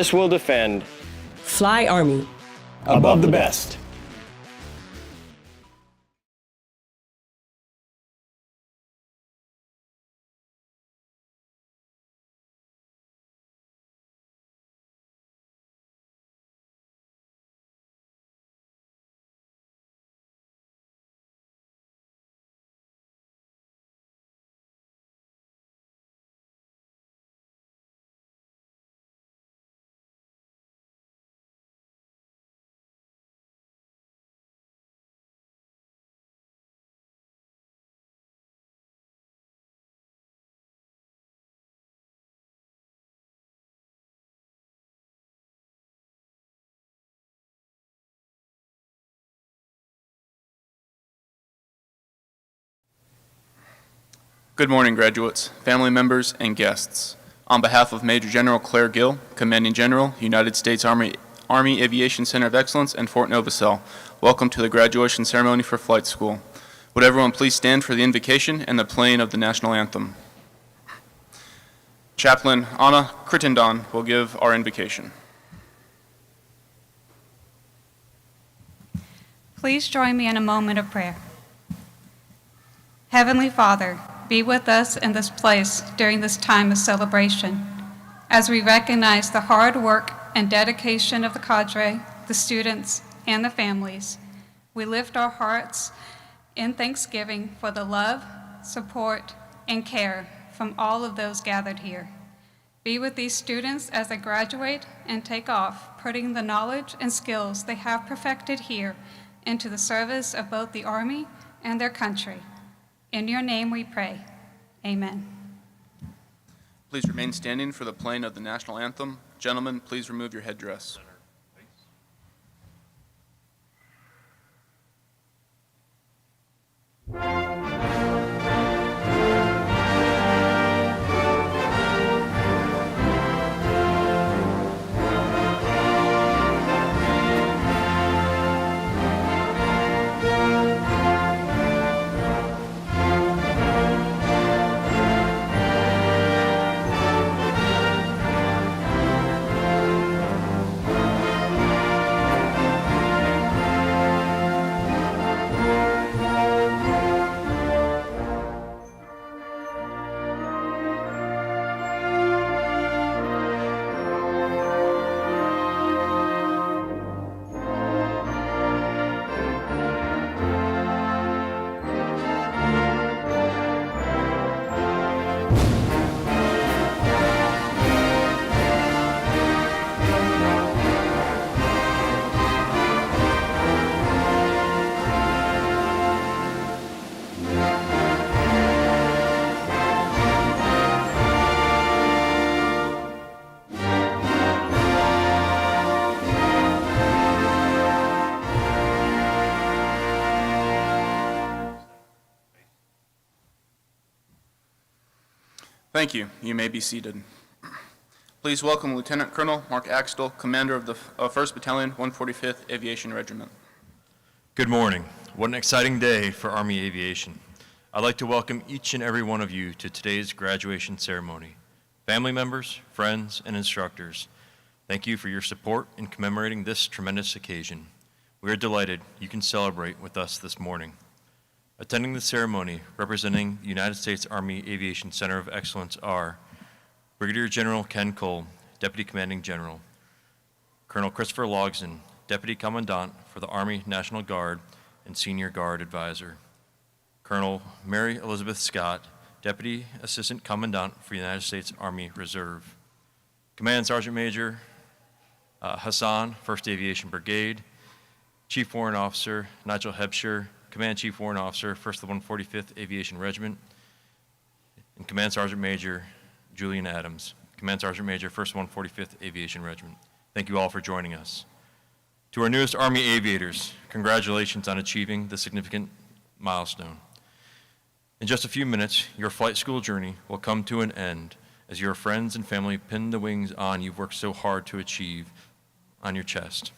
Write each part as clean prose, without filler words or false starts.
This will defend. Fly Army. Above the best. Good morning, graduates, family members, and guests. On behalf of Major General Claire Gill, Commanding General, United States Army Aviation Center of Excellence and Fort Novosel, welcome to the graduation ceremony for flight school. Would everyone please stand for the invocation and the playing of the national anthem. Chaplain Anna Crittenden will give our invocation. Please join me in a moment of prayer. Heavenly Father, be with us in this place during this time of celebration as we recognize the hard work and dedication of the cadre, the students, and the families. We lift our hearts in thanksgiving for the love, support, and care from all of those gathered here. Be with these students as they graduate and take off, putting the knowledge and skills they have perfected here into the service of both the Army and their country. In your name we pray. Amen. Please remain standing for the playing of the national anthem. Gentlemen, please remove your headdress. Thank you. You may be seated. Please welcome Lieutenant Colonel Mark Axtell, Commander of the 1st Battalion, 145th Aviation Regiment. Good morning. What an exciting day for Army Aviation. I'd like to welcome each and every one of you to today's graduation ceremony. Family members, friends, and instructors, thank you for your support in commemorating this tremendous occasion. We are delighted you can celebrate with us this morning. Attending the ceremony, representing the United States Army Aviation Center of Excellence are Brigadier General Ken Cole, Deputy Commanding General, Colonel Christopher Logson, Deputy Commandant for the Army National Guard and Senior Guard Advisor, Colonel Mary Elizabeth Scott, Deputy Assistant Commandant for United States Army Reserve, Command Sergeant Major Hassan, 1st Aviation Brigade, Chief Warrant Officer Nigel Hebsher, Command Chief Warrant Officer, 1st of the 145th Aviation Regiment, and Command Sergeant Major Julian Adams, Command Sergeant Major, 1st 145th Aviation Regiment. Thank you all for joining us. To our newest Army aviators, congratulations on achieving this significant milestone. In just a few minutes, your flight school journey will come to an end as your friends and family pin the wings on you've worked so hard to achieve on your chest.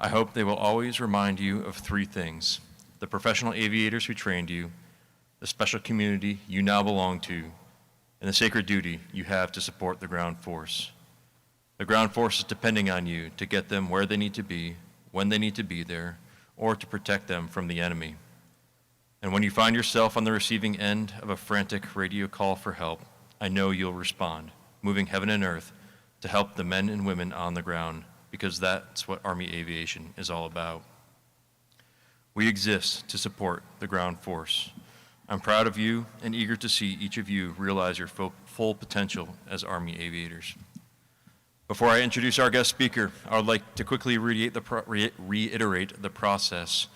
I hope they will always remind you of three things: the professional aviators who trained you, the special community you now belong to, and the sacred duty you have to support the ground force. The ground force is depending on you to get them where they need to be, when they need to be there, or to protect them from the enemy. And when you find yourself on the receiving end of a frantic radio call for help, I know you'll respond, moving heaven and earth to help the men and women on the ground, because that's what Army Aviation is all about. We exist to support the ground force. I'm proud of you and eager to see each of you realize your full potential as Army aviators. Before I introduce our guest speaker, I would like to quickly reiterate the process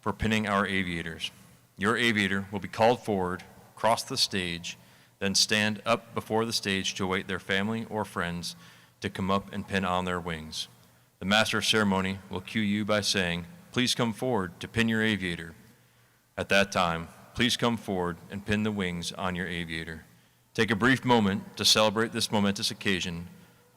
for pinning our aviators. Your aviator will be called forward, cross the stage, then stand up before the stage to await their family or friends to come up and pin on their wings. The master of ceremony will cue you by saying, "Please come forward to pin your aviator." At that time, please come forward and pin the wings on your aviator. Take a brief moment to celebrate this momentous occasion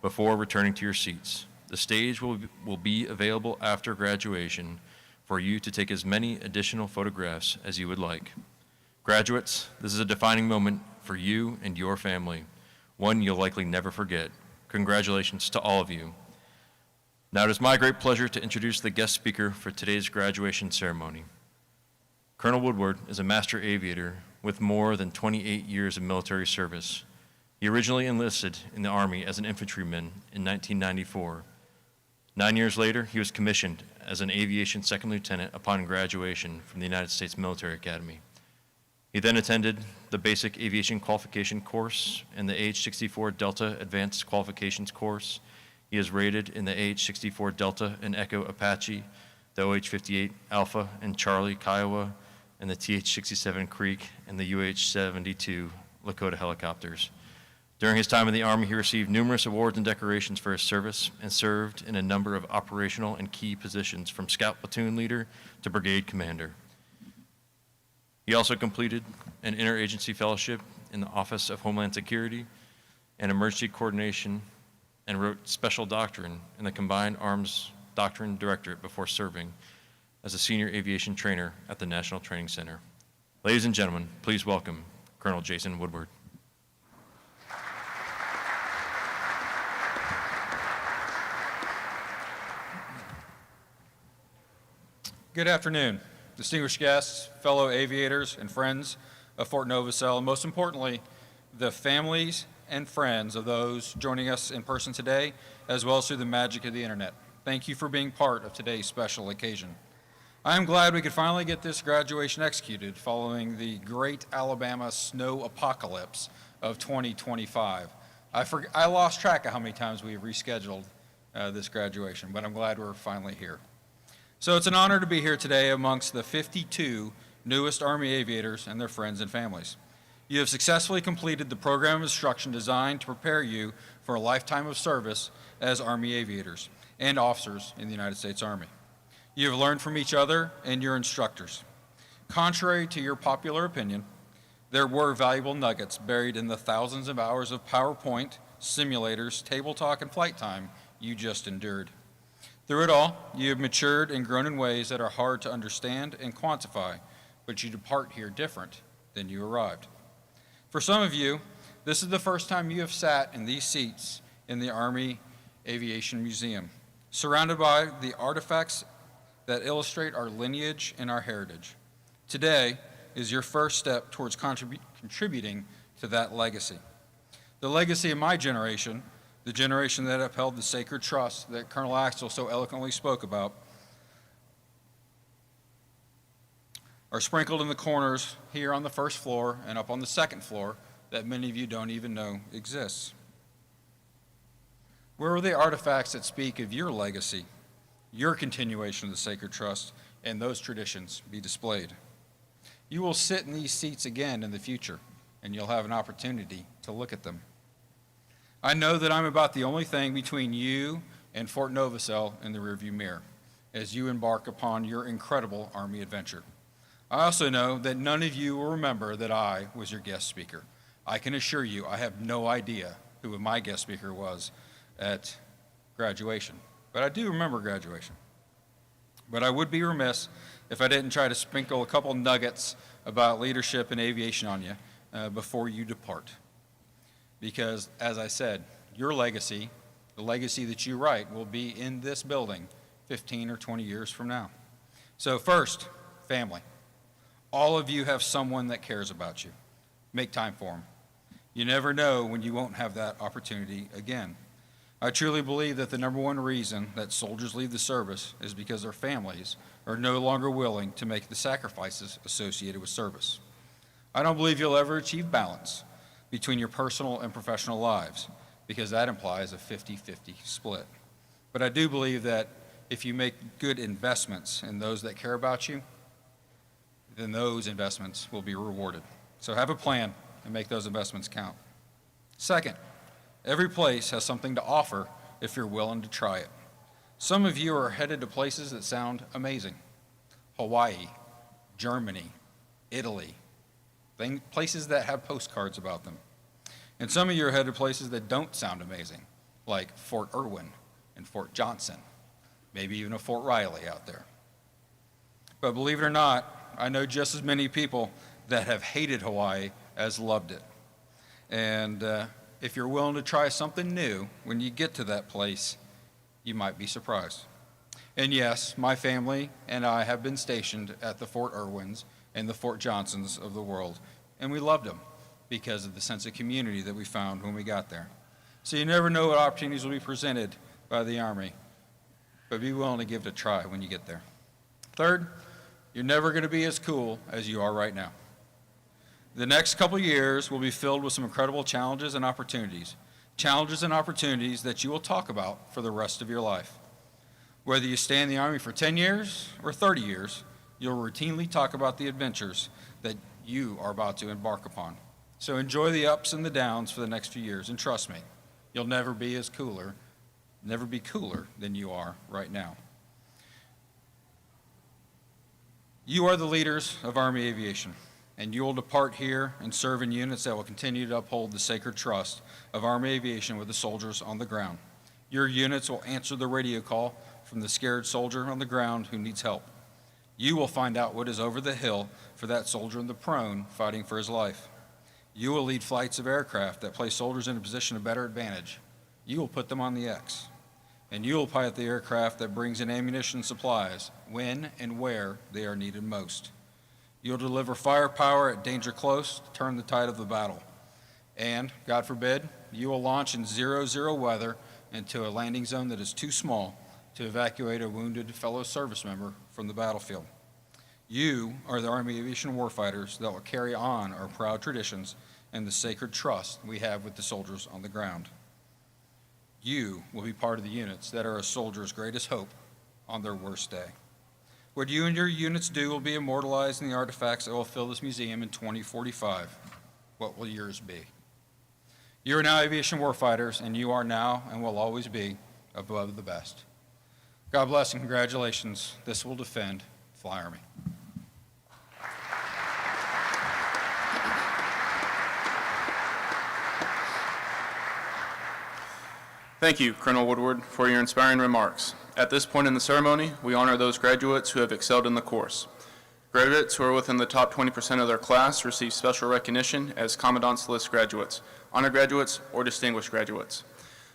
before returning to your seats. The stage will be available after graduation for you to take as many additional photographs as you would like. Graduates, this is a defining moment for you and your family, one you'll likely never forget. Congratulations to all of you. Now it is my great pleasure to introduce the guest speaker for today's graduation ceremony. Colonel Woodward is a master aviator with more than 28 years of military service. He originally enlisted in the Army as an infantryman in 1994. 9 years later, he was commissioned as an aviation second lieutenant upon graduation from the United States Military Academy. He then attended the Basic Aviation Qualification Course and the AH-64 Delta Advanced Qualifications Course. He is rated in the AH-64 Delta and Echo Apache, the OH-58 Alpha and Charlie Kiowa, and the TH-67 Creek and the UH-72 Lakota helicopters. During his time in the Army, he received numerous awards and decorations for his service and served in a number of operational and key positions from scout platoon leader to brigade commander. He also completed an interagency fellowship in the Office of Homeland Security and Emergency Coordination and wrote special doctrine in the Combined Arms Doctrine Directorate before serving as a senior aviation trainer at the National Training Center. Ladies and gentlemen, please welcome Colonel Jason Woodward. Good afternoon, distinguished guests, fellow aviators, and friends of Fort Novosel, and most importantly, the families and friends of those joining us in person today, as well as through the magic of the internet. Thank you for being part of today's special occasion. I am glad we could finally get this graduation executed following the great Alabama snow apocalypse of 2025. I lost track of how many times we have rescheduled this graduation, but I'm glad we're finally here. So it's an honor to be here today amongst the 52 newest Army aviators and their friends and families. You have successfully completed the program of instruction designed to prepare you for a lifetime of service as Army aviators and officers in the United States Army. You have learned from each other and your instructors. Contrary to your popular opinion, there were valuable nuggets buried in the thousands of hours of PowerPoint, simulators, table talk, and flight time you just endured. Through it all, you have matured and grown in ways that are hard to understand and quantify, but you depart here different than you arrived. For some of you, this is the first time you have sat in these seats in the Army Aviation Museum, surrounded by the artifacts that illustrate our lineage and our heritage. Today is your first step towards contributing to that legacy. The legacy of my generation, the generation that upheld the sacred trust that Colonel Axel so eloquently spoke about, are sprinkled in the corners here on the first floor and up on the second floor that many of you don't even know exists. Where are the artifacts that speak of your legacy, your continuation of the sacred trust, and those traditions be displayed? You will sit in these seats again in the future, and you'll have an opportunity to look at them. I know that I'm about the only thing between you and Fort Novosel in the rearview mirror as you embark upon your incredible Army adventure. I also know that none of you will remember that I was your guest speaker. I can assure you I have no idea who my guest speaker was at graduation, but I do remember graduation. But I would be remiss if I didn't try to sprinkle a couple nuggets about leadership and aviation on you before you depart. Because, as I said, your legacy The legacy that you write will be in this building 15 or 20 years from now. So first, family. All of you have someone that cares about you. Make time for them. You never know when you won't have that opportunity again. I truly believe that the number one reason that soldiers leave the service is because their families are no longer willing to make the sacrifices associated with service. I don't believe you'll ever achieve balance between your personal and professional lives, because that implies a 50-50 split. But I do believe that if you make good investments in those that care about you, then those investments will be rewarded. So have a plan and make those investments count. Second, every place has something to offer if you're willing to try it. Some of you are headed to places that sound amazing. Hawaii, Germany, Italy, places that have postcards about them. And some of you are headed to places that don't sound amazing, like Fort Irwin and Fort Johnson, maybe even a Fort Riley out there. But believe it or not, I know just as many people that have hated Hawaii as loved it. And if you're willing to try something new, when you get to that place, you might be surprised. And yes, my family and I have been stationed at the Fort Irwins and the Fort Johnsons of the world, and we loved them because of the sense of community that we found when we got there. So you never know what opportunities will be presented by the Army, but be willing to give it a try when you get there. Third, you're never going to be as cool as you are right now. The next couple years will be filled with some incredible challenges and opportunities that you will talk about for the rest of your life. Whether you stay in the Army for 10 years or 30 years, you'll routinely talk about the adventures that you are about to embark upon. So enjoy the ups and the downs for the next few years, and trust me, you'll never be cooler than you are right now. You are the leaders of Army Aviation, and you will depart here and serve in units that will continue to uphold the sacred trust of Army Aviation with the soldiers on the ground. Your units will answer the radio call from the scared soldier on the ground who needs help. You will find out what is over the hill for that soldier in the prone fighting for his life. You will lead flights of aircraft that place soldiers in a position of better advantage. You will put them on the X. And you will pilot the aircraft that brings in ammunition and supplies when and where they are needed most. You'll deliver firepower at danger close to turn the tide of the battle. And, God forbid, you will launch in 0-0 weather into a landing zone that is too small to evacuate a wounded fellow service member from the battlefield. You are the Army Aviation warfighters that will carry on our proud traditions and the sacred trust we have with the soldiers on the ground. You will be part of the units that are a soldier's greatest hope on their worst day. What you and your units do will be immortalized in the artifacts that will fill this museum in 2045. What will yours be? You are now aviation warfighters, and you are now and will always be above the best. God bless and congratulations. This will defend Fly Army. Thank you, Colonel Woodward, for your inspiring remarks. At this point in the ceremony, we honor those graduates who have excelled in the course. Graduates who are within the top 20% of their class receive special recognition as Commandant's List graduates, honor graduates, or distinguished graduates.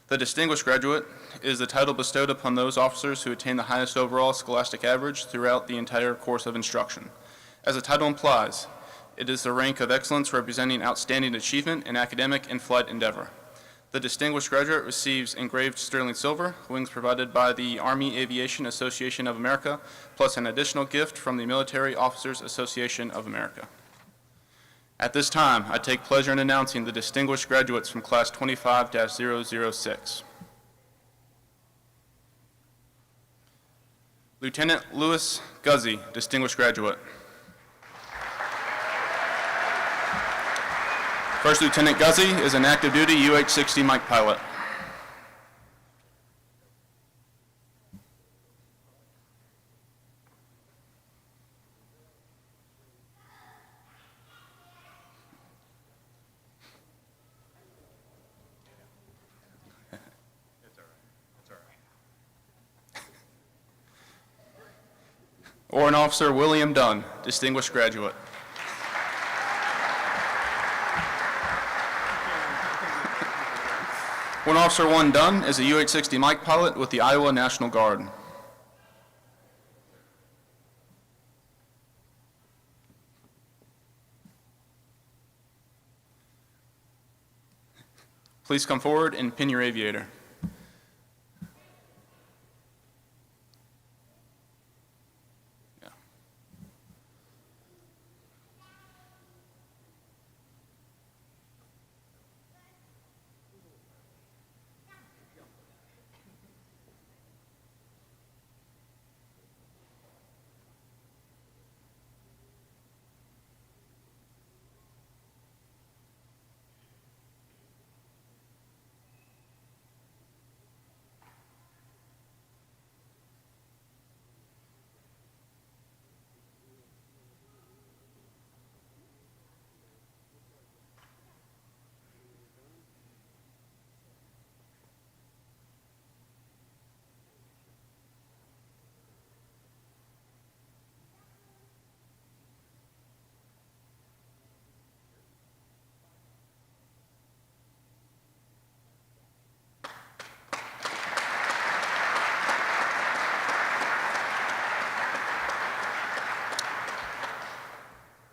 The distinguished graduate is the title bestowed upon those officers who attain the highest overall scholastic average throughout the entire course of instruction. As the title implies, it is the rank of excellence representing outstanding achievement in academic and flight endeavor. The distinguished graduate receives engraved sterling silver, wings provided by the Army Aviation Association of America, plus an additional gift from the Military Officers Association of America. At this time, I take pleasure in announcing the distinguished graduates from Class 25-006. Lieutenant Louis Guzzi, distinguished graduate. First Lieutenant Guzzi is an active duty UH-60 Mike pilot. Warrant Officer William Dunn, distinguished graduate. Warrant Officer 1 Dunn is a UH-60 Mike pilot with the Iowa National Guard. Please come forward and pin your aviator. Yeah.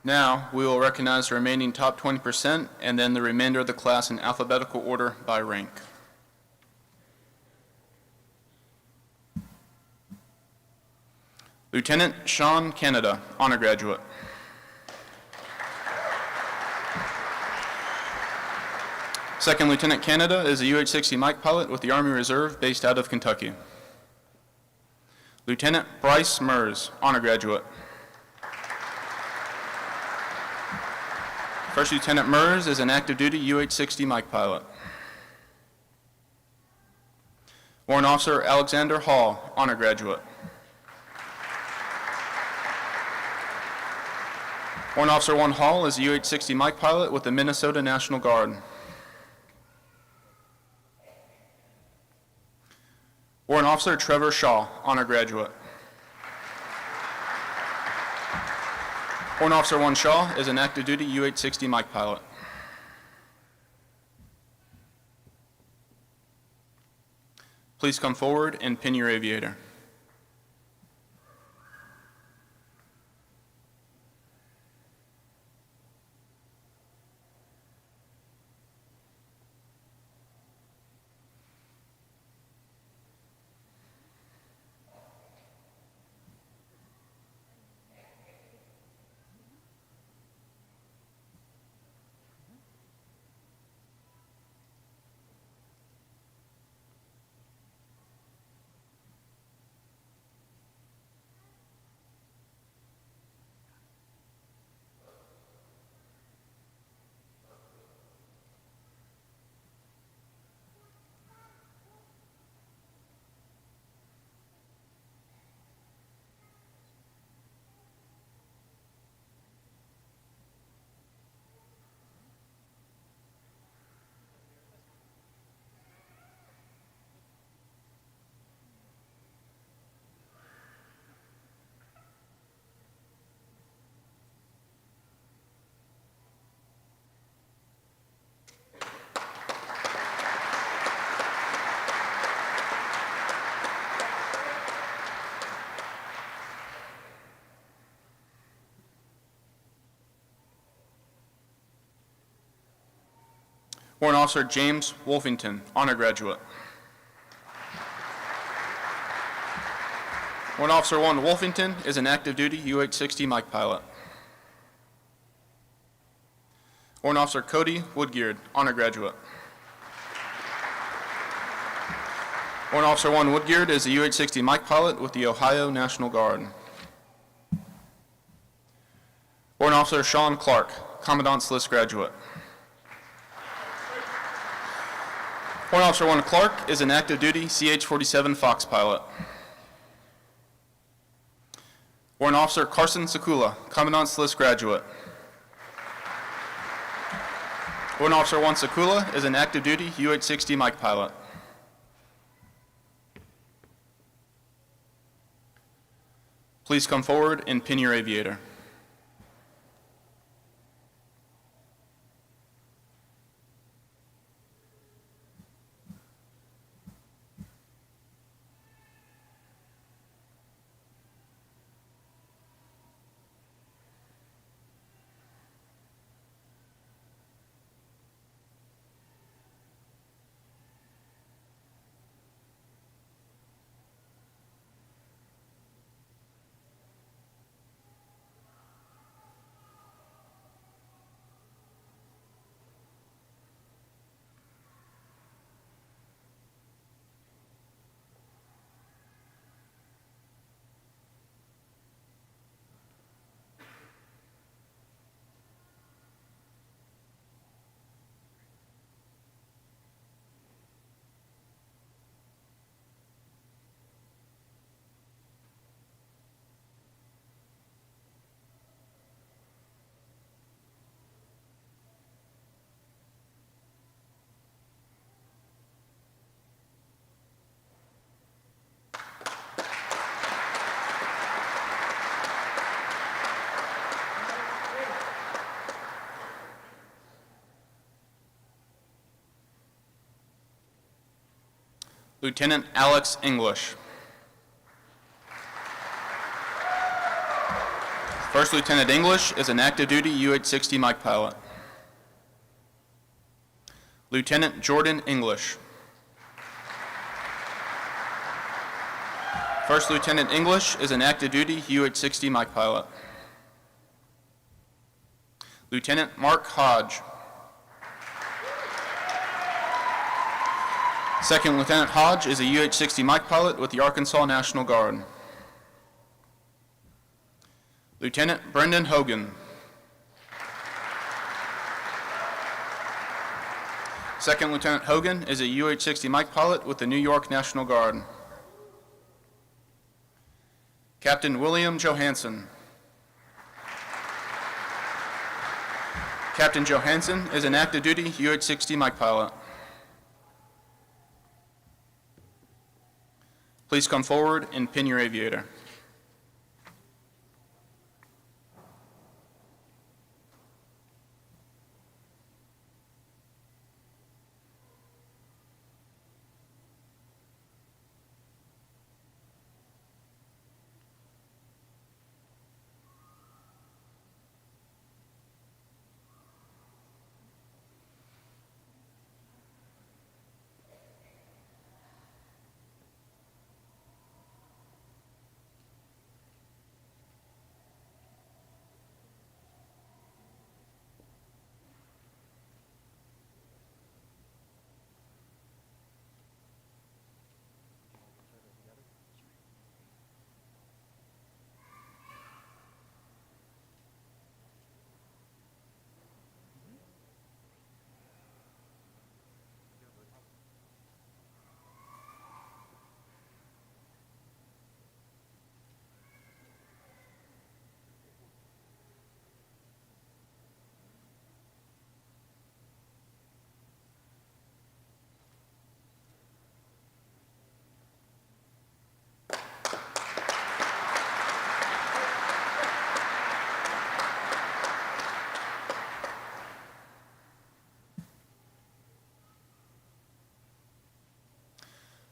Now, we will recognize the remaining top 20% and then the remainder of the class in alphabetical order by rank. Lieutenant Sean Canada, honor graduate. Second Lieutenant Canada is a UH-60 Mike pilot with the Army Reserve based out of Kentucky. Lieutenant Bryce Mers, honor graduate. First Lieutenant Mers is an active duty UH-60 Mike pilot. Warrant Officer Alexander Hall, honor graduate. Warrant Officer 1 Hall is a UH-60 Mike pilot with the Minnesota National Guard. Warrant Officer Trevor Shaw, honor graduate. Warrant Officer 1 Shaw is an active duty UH-60 Mike pilot. Please come forward and pin your aviator. Warrant Officer James Wolfington, honor graduate. Warrant Officer 1 Wolfington is an active duty UH-60 Mike pilot. Warrant Officer Cody Woodgeard, honor graduate. Warrant Officer 1 Woodgeard is a UH-60 Mike pilot with the Ohio National Guard. Warrant Officer Sean Clark, Commandant's List graduate. Warrant Officer 1 Clark is an active duty CH-47 Fox pilot. Warrant Officer Carson Sakula, Commandant's List graduate. Warrant Officer 1 Sakula is an active duty UH-60 Mike pilot. Please come forward and pin your aviator. Lieutenant Alex English. First Lieutenant English is an active duty UH-60 Mike pilot. Lieutenant Jordan English. First Lieutenant English is an active duty UH-60 Mike pilot. Lieutenant Mark Hodge. Second Lieutenant Hodge is a UH-60 Mike pilot with the Arkansas National Guard. Lieutenant Brendan Hogan. Second Lieutenant Hogan is a UH-60 Mike pilot with the New York National Guard. Captain William Johansson. Captain Johansson is an active duty UH-60 Mike pilot. Please come forward and pin your aviator.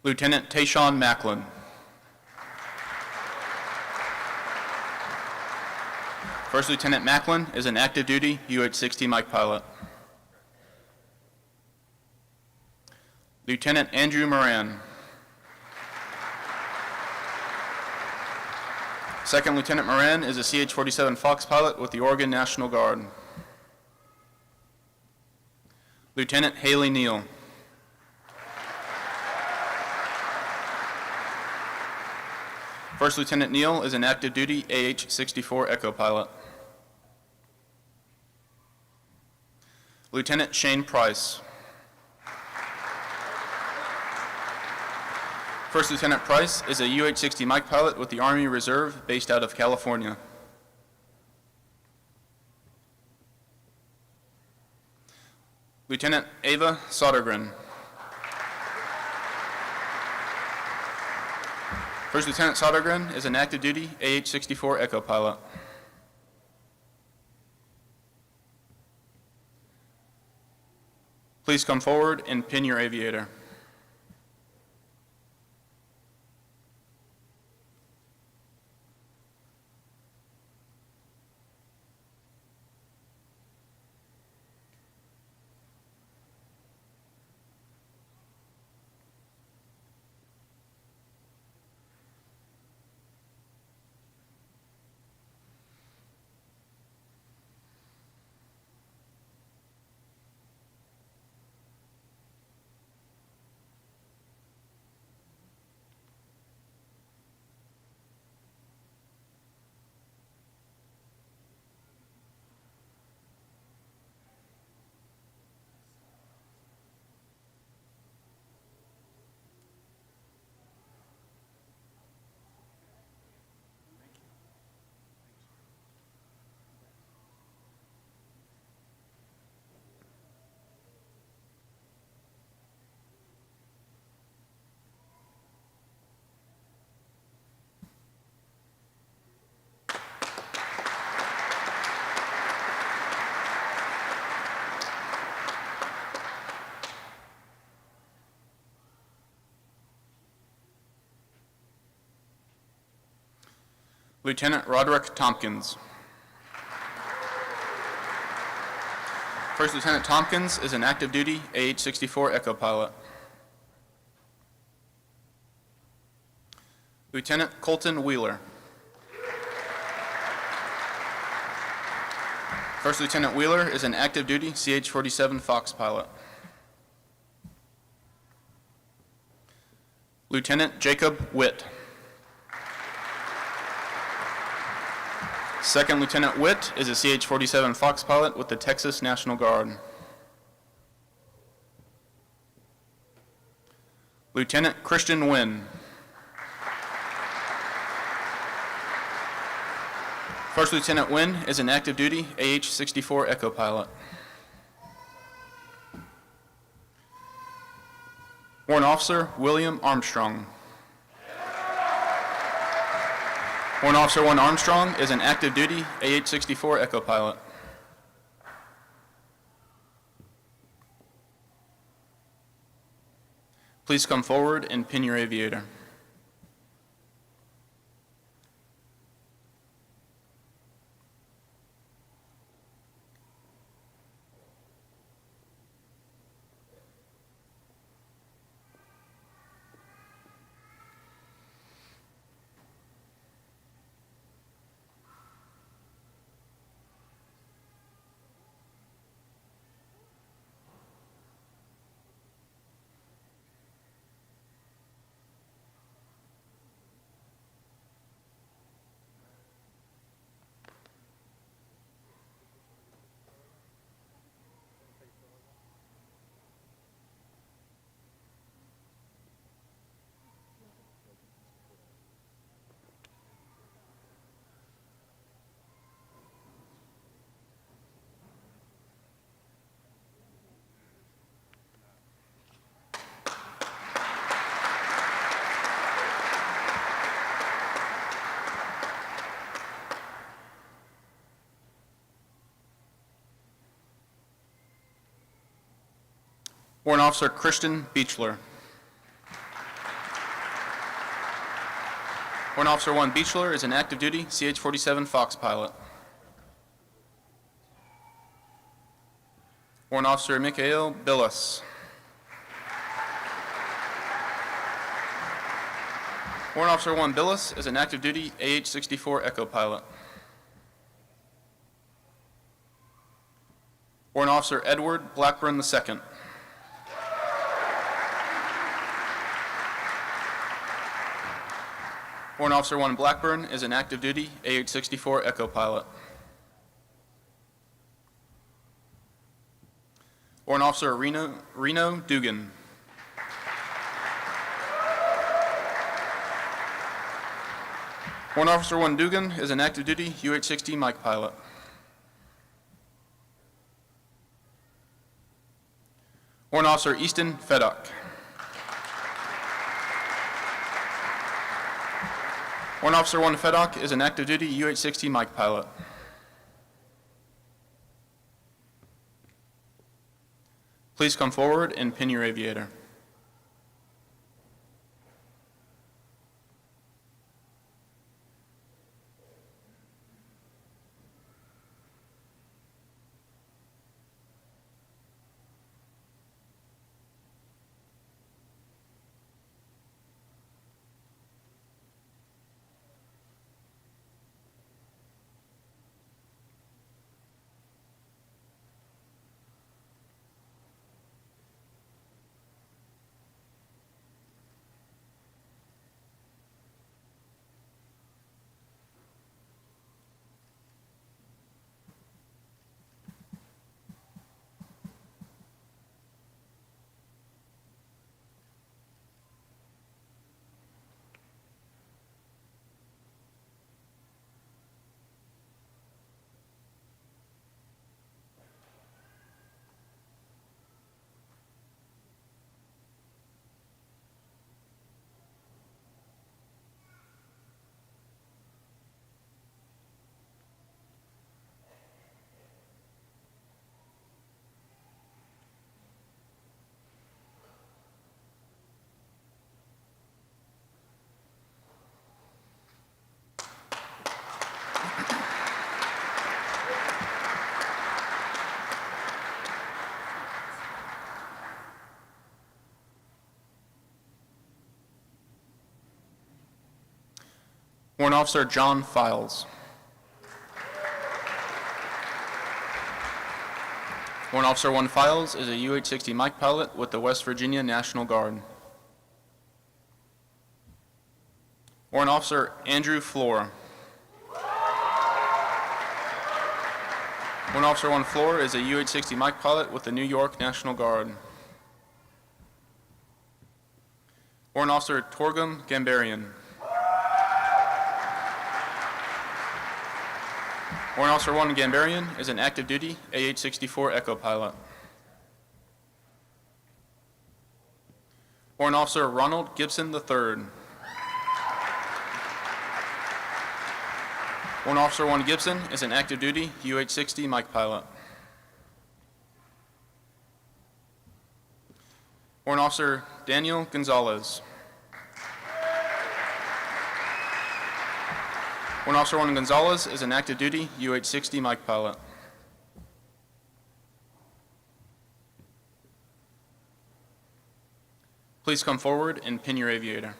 Lieutenant Tayshawn Macklin. First Lieutenant Macklin is an active duty UH-60 Mike pilot. Lieutenant Andrew Moran. Second Lieutenant Moran is a CH-47 Fox pilot with the Oregon National Guard. Lieutenant Haley Neal. First Lieutenant Neal is an active duty AH-64 Echo pilot. Lieutenant Shane Price. First Lieutenant Price is a UH-60 Mike pilot with the Army Reserve based out of California. Lieutenant Ava Sodergren. First Lieutenant Sodergren is an active duty AH-64 Echo pilot. Please come forward and pin your aviator. Lieutenant Roderick Tompkins. First Lieutenant Tompkins is an active duty AH-64 Echo pilot. Lieutenant Colton Wheeler. First Lieutenant Wheeler is an active duty CH-47 Fox pilot. Lieutenant Jacob Witt. Second Lieutenant Witt is a CH-47 Fox pilot with the Texas National Guard. Lieutenant Christian Wynn. First Lieutenant Wynn is an active duty AH-64 Echo pilot. Warrant Officer William Armstrong. Warrant Officer 1 Armstrong is an active duty AH-64 Echo pilot. Please come forward and pin your aviator. Warrant Officer Christian Beechler. Warrant Officer 1 Beechler is an active duty CH-47 Fox pilot. Warrant Officer Mikhail Billis. Warrant Officer 1 Billis is an active duty AH-64 Echo pilot. Warrant Officer Edward Blackburn II. Warrant Officer 1 Blackburn is an active duty AH-64 Echo pilot. Warrant Officer Reno Dugan. Warrant Officer 1 Dugan is an active duty UH-60 Mike pilot. Warrant Officer Easton Fedock. Warrant Officer 1 Fedock is an active duty UH-60 Mike pilot. Please come forward and pin your aviator. Warrant Officer John Files. Warrant Officer 1 Files is a UH-60 Mike pilot with the West Virginia National Guard. Warrant Officer Andrew Floor. Warrant Officer 1 Floor is a UH-60 Mike pilot with the New York National Guard. Warrant Officer Torgum Gambarian. Warrant Officer 1 Gambarian is an active duty AH-64 Echo pilot. Warrant Officer Ronald Gibson III. Warrant Officer 1 Gibson is an active duty UH-60 Mike pilot. Warrant Officer Daniel Gonzalez. Warrant Officer 1 Gonzalez is an active duty UH-60 Mike pilot. Please come forward and pin your aviator.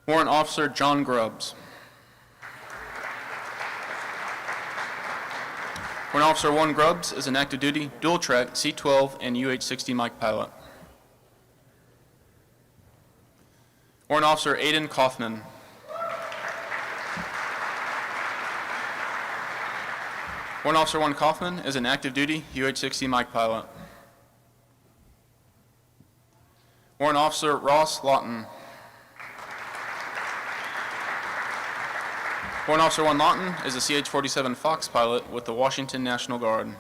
Warrant Officer John Grubbs. Warrant Officer 1 Grubbs is an active duty dual track C-12 and UH-60 Mike pilot. Warrant Officer Aiden Kaufman. Warrant Officer 1 Kaufman is an active duty UH-60 Mike pilot. Warrant Officer Ross Lawton. Warrant Officer 1 Lawton is a CH-47 Fox pilot with the Washington National Guard.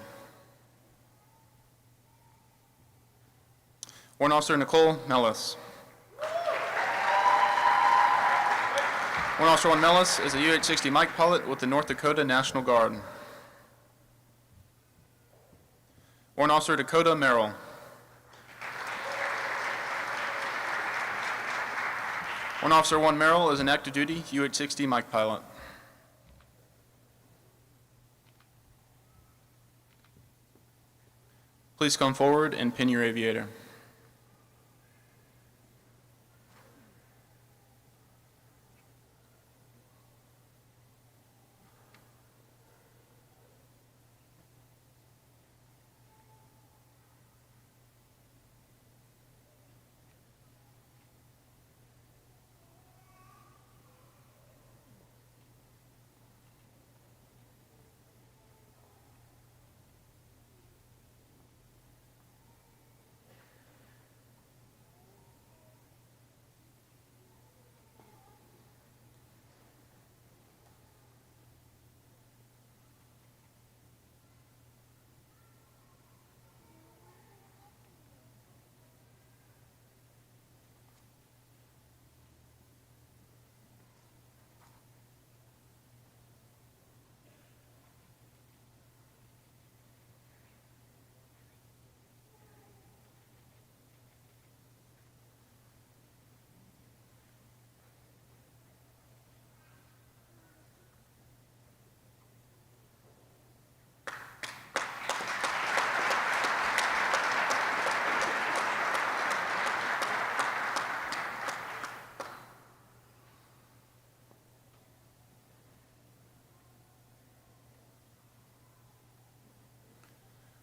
Warrant Officer Nicole Mellis. Warrant Officer 1 Mellis is a UH-60 Mike pilot with the North Dakota National Guard. Warrant Officer Dakota Merrill. Warrant Officer 1 Merrill is an active duty UH-60 Mike pilot. Please come forward and pin your aviator.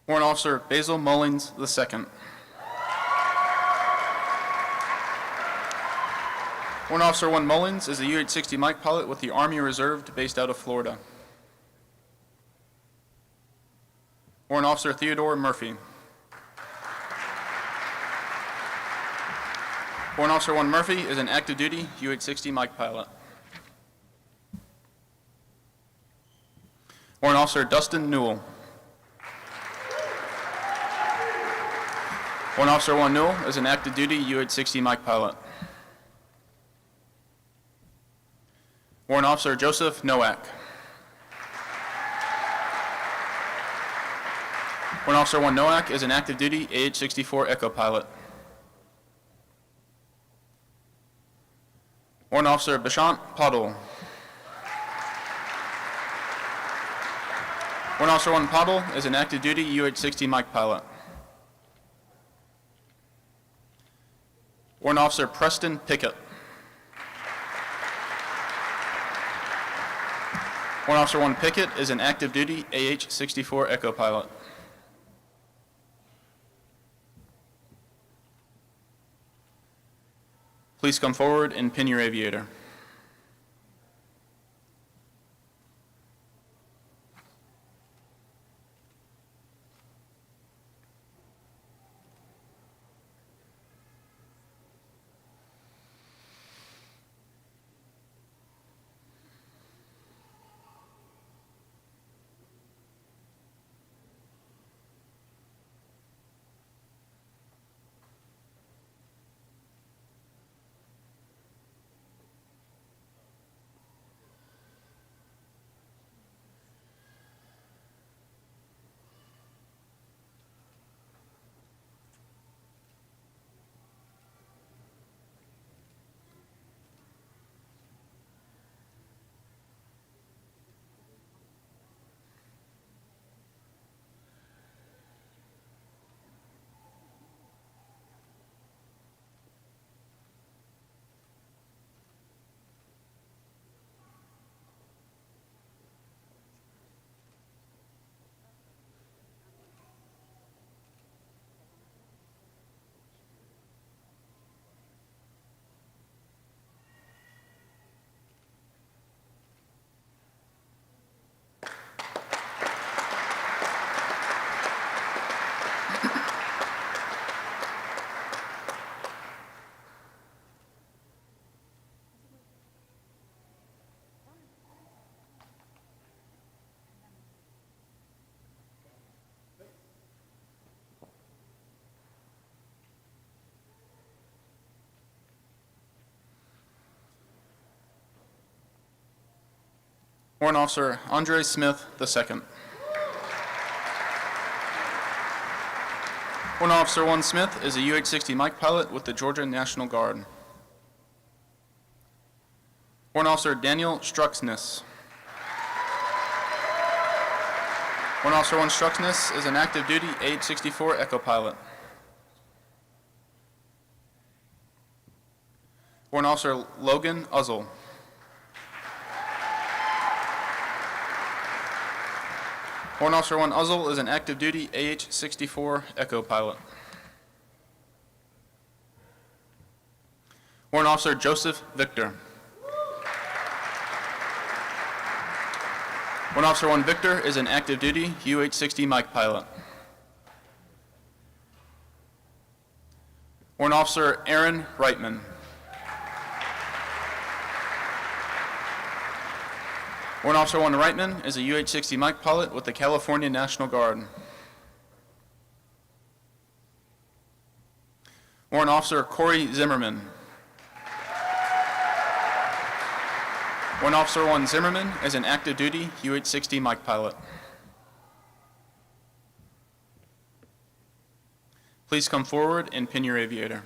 Warrant Officer Basil Mullins II. Warrant Officer 1 Mullins is a UH-60 Mike pilot with the Army Reserve based out of Florida. Warrant Officer Theodore Murphy. Warrant Officer 1 Murphy is an active duty UH-60 Mike pilot. Warrant Officer Dustin Newell. Warrant Officer 1 Newell is an active duty UH-60 Mike pilot. Warrant Officer Joseph Nowak. Warrant Officer 1 Nowak is an active duty AH-64 Echo pilot. Warrant Officer Bashant Padul. Warrant Officer 1 Padul is an active duty UH-60 Mike pilot. Warrant Officer Preston Pickett. Warrant Officer 1 Pickett is an active duty AH-64 Echo pilot. Please come forward and pin your aviator. Warrant Officer Andre Smith II. Warrant Officer 1 Smith is a UH-60 Mike pilot with the Georgia National Guard. Warrant Officer Daniel Struxness. Warrant Officer 1 Struxness is an active duty AH-64 Echo pilot. Warrant Officer Logan Uzzle. Warrant Officer 1 Uzzle is an active duty AH-64 Echo pilot. Warrant Officer Joseph Victor. Warrant Officer 1 Victor is an active duty UH-60 Mike pilot. Warrant Officer Aaron Reitman. Warrant Officer 1 Reitman is a UH-60 Mike pilot with the California National Guard. Warrant Officer Corey Zimmerman. Warrant Officer 1 Zimmerman is an active duty UH-60 Mike pilot. Please come forward and pin your aviator.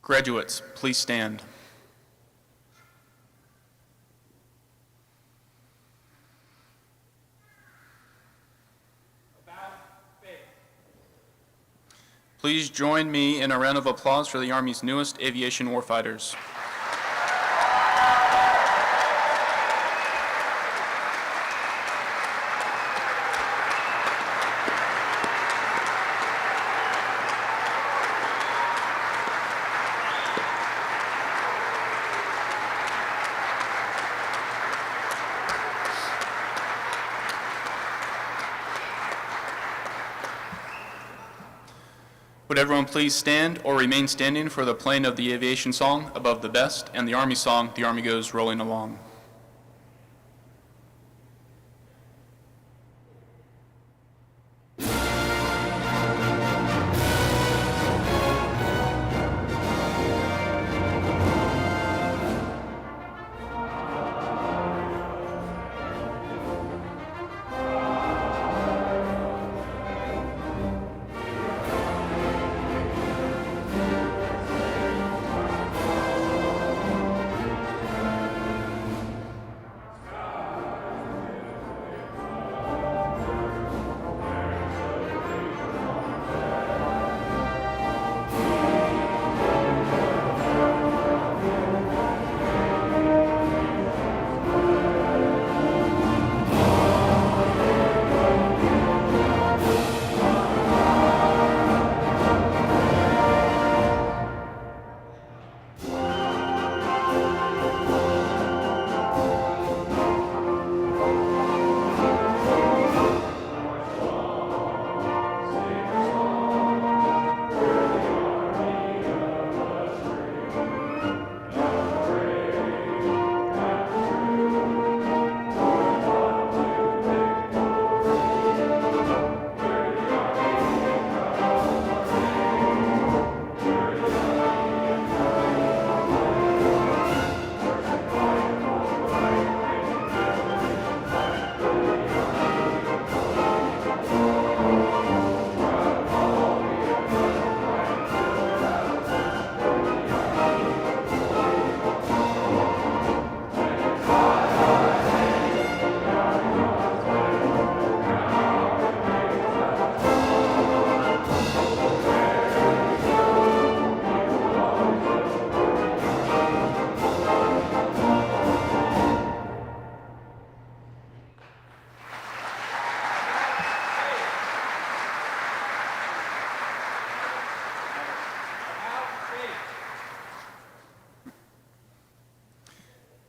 Graduates, please stand. Please join me in a round of applause for the Army's newest aviation warfighters. Would everyone please stand or remain standing for the playing of the aviation song, Above the Best, and the Army song, The Army Goes Rolling Along.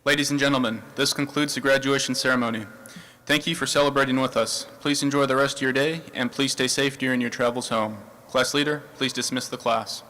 Ladies and gentlemen, this concludes the graduation ceremony. Thank you for celebrating with us. Please enjoy the rest of your day, and please stay safe during your travels home. Class leader, please dismiss the class.